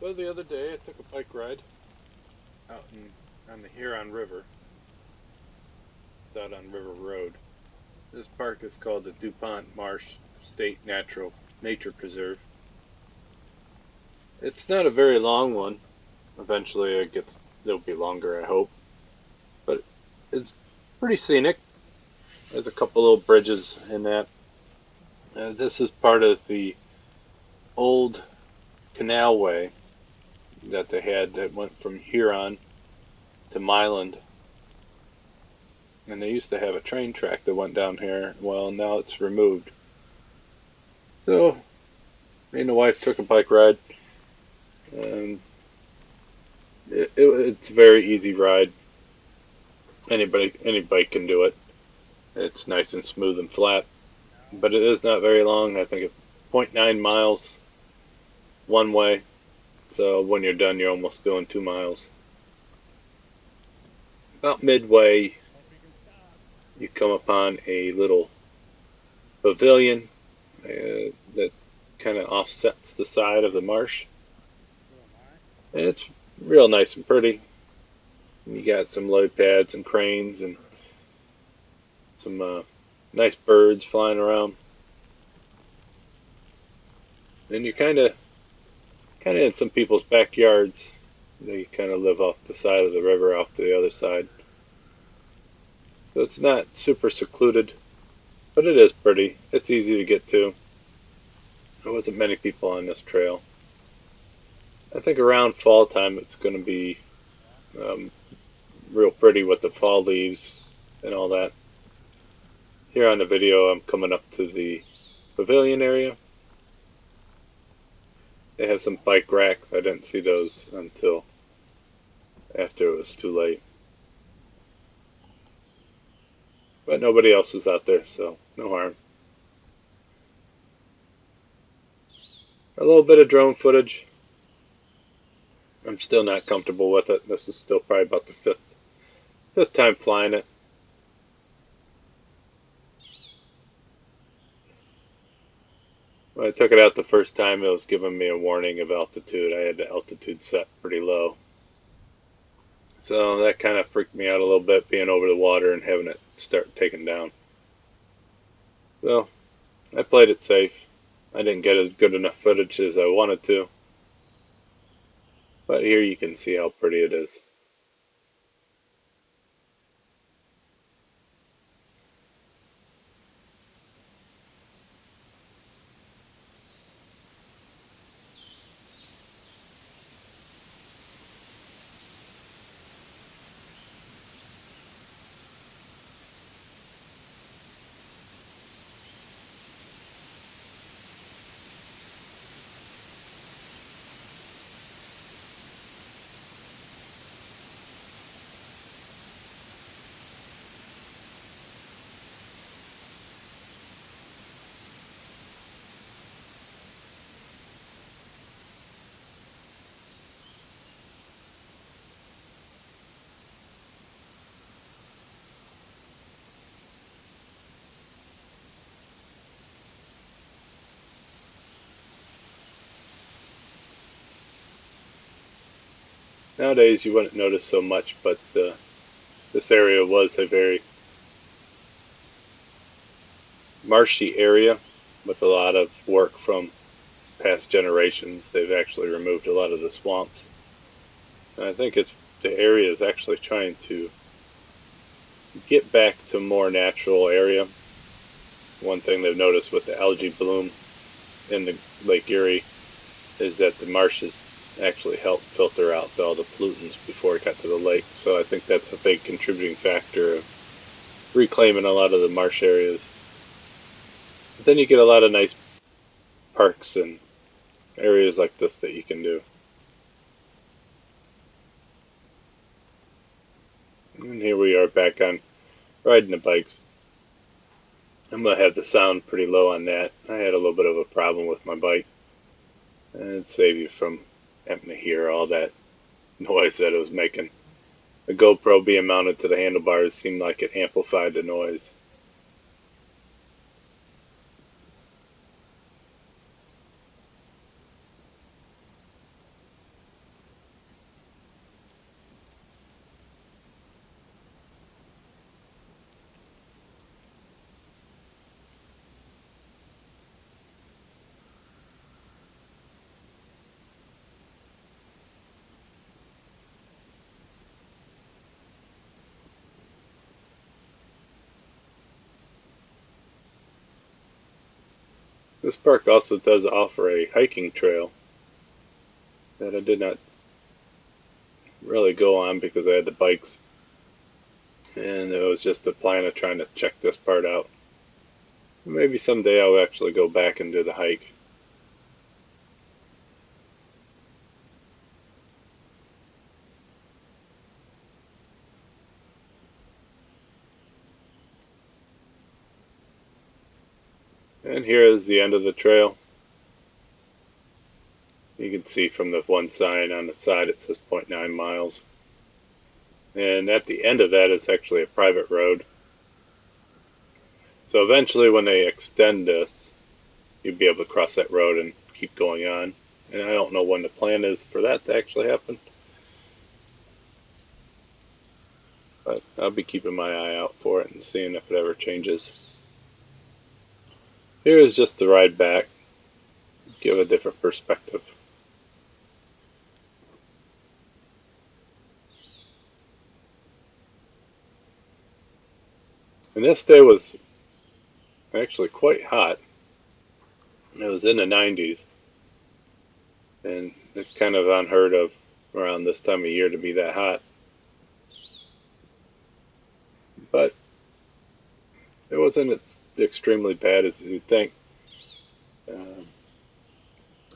Well, the other day I took a bike ride on the Huron River. It's out on River Road. This park is called the DuPont Marsh State Natural Nature Preserve. It's not a very long one. Eventually it'll be longer, I hope. But it's pretty scenic. There's a couple little bridges in that. This is part of the old canalway that they had that went from Huron to Milan, and they used to have a train track that went down here. Well, now it's removed. So me and the wife took a bike ride, and it's a very easy ride. Any bike can do it. It's nice and smooth and flat, but it is not very long. I think it's 0.9 miles one way. So when you're done, you're almost doing 2 miles. About midway, you come upon a little pavilion that kind of offsets the side of the marsh. And it's real nice and pretty. You got some lily pads and cranes and some nice birds flying around. And you're kind of in some people's backyards. They kind of live off the side of the river, off to the other side. So it's not super secluded, but it is pretty. It's easy to get to. There wasn't many people on this trail. I think around fall time it's going to be um, real pretty with the fall leaves and all that. Here on the video I'm coming up to the pavilion area. They have some bike racks. I didn't see those until after it was too late. But nobody else was out there, so no harm. A little bit of drone footage. I'm still not comfortable with it. This is still probably about the fifth time flying it. When I took it out the first time, it was giving me a warning of altitude. I had the altitude set pretty low. So that kind of freaked me out a little bit, being over the water and having it start taking down. So I played it safe. I didn't get as good enough footage as I wanted to. But here you can see how pretty it is. Nowadays you wouldn't notice so much, but this area was a very marshy area with a lot of work from past generations. They've actually removed a lot of the swamps. And I think the area is actually trying to get back to more natural area. One thing they've noticed with the algae bloom in the Lake Erie is that the marshes actually help filter out all the pollutants before it got to the lake. So I think that's a big contributing factor of reclaiming a lot of the marsh areas. But then you get a lot of nice parks and areas like this that you can do. And here we are back on riding the bikes. I'm going to have the sound pretty low on that. I had a little bit of a problem with my bike. And it'd save you from having to hear all that noise that it was making. The GoPro being mounted to the handlebars seemed like it amplified the noise. This park also does offer a hiking trail that I did not really go on because I had the bikes, and it was just a plan of trying to check this part out. Maybe someday I'll actually go back and do the hike. And here is the end of the trail. You can see from the one sign on the side it says 0.9 miles. And at the end of that is actually a private road. So eventually when they extend this, you'll be able to cross that road and keep going on. And I don't know when the plan is for that to actually happen, but I'll be keeping my eye out for it and seeing if it ever changes. Here is just the ride back, give a different perspective. And this day was actually quite hot. It was in the 90s, and it's kind of unheard of around this time of year to be that hot. But it wasn't as extremely bad as you'd think. Uh,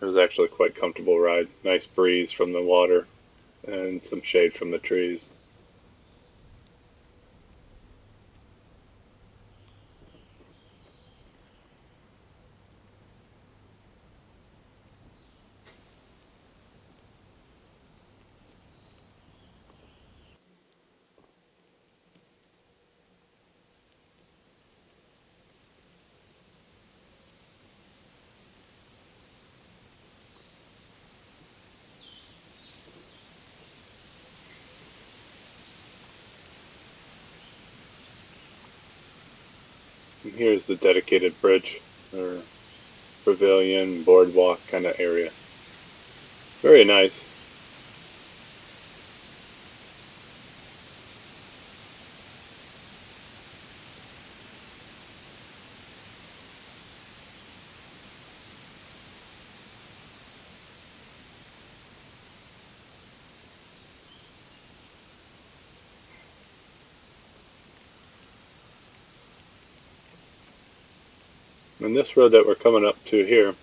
it was actually quite comfortable ride. Nice breeze from the water and some shade from the trees. And here's the dedicated bridge or pavilion, boardwalk kind of area. Very nice. And this road that we're coming up to here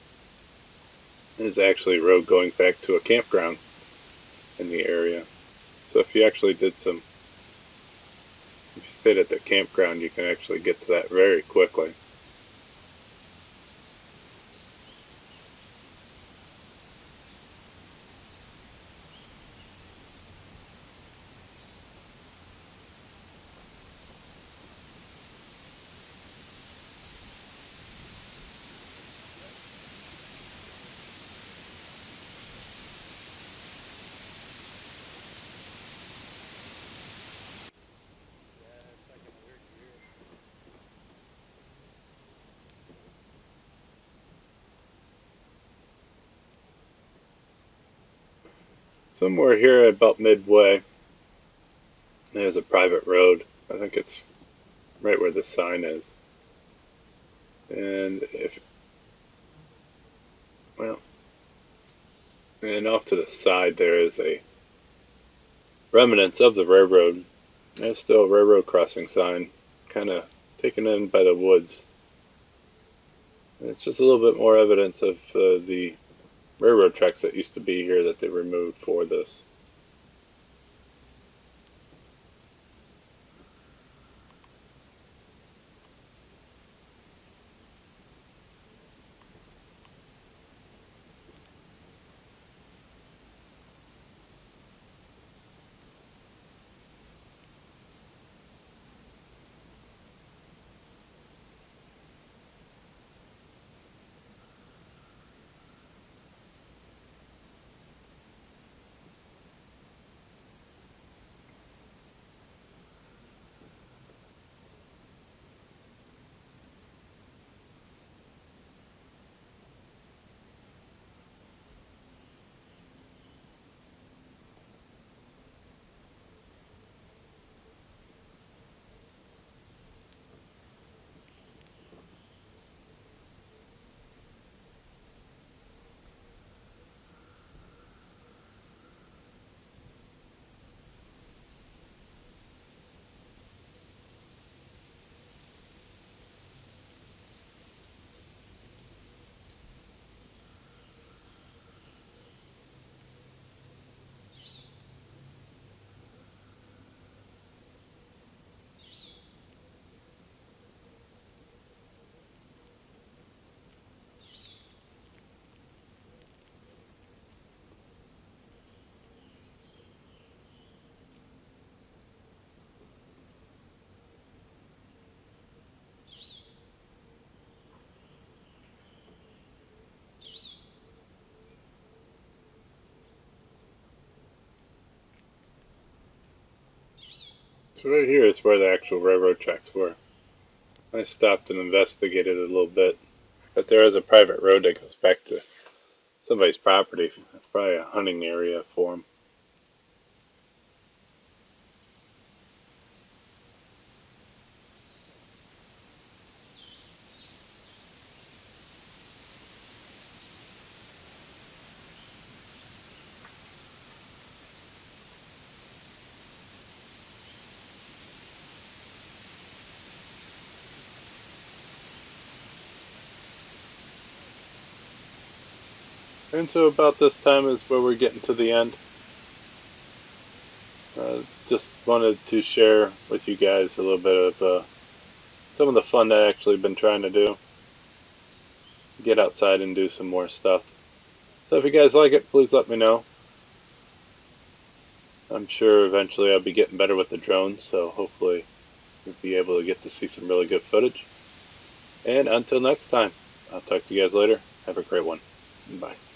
is actually a road going back to a campground in the area. So if you actually if you stayed at the campground, you can actually get to that very quickly. Somewhere here about midway, there's a private road. I think it's right where the sign is. And well, and off to the side there is a remnants of the railroad. There's still a railroad crossing sign, kind of taken in by the woods. And it's just a little bit more evidence of the railroad tracks that used to be here that they removed for this. So right here is where the actual railroad tracks were. I stopped and investigated a little bit, but there is a private road that goes back to somebody's property. It's probably a hunting area for them. And so about this time is where we're getting to the end. Just wanted to share with you guys a little bit of some of the fun that I've actually been trying to do. Get outside and do some more stuff. So if you guys like it, please let me know. I'm sure eventually I'll be getting better with the drone, so hopefully you'll be able to get to see some really good footage. And until next time, I'll talk to you guys later. Have a great one. Bye.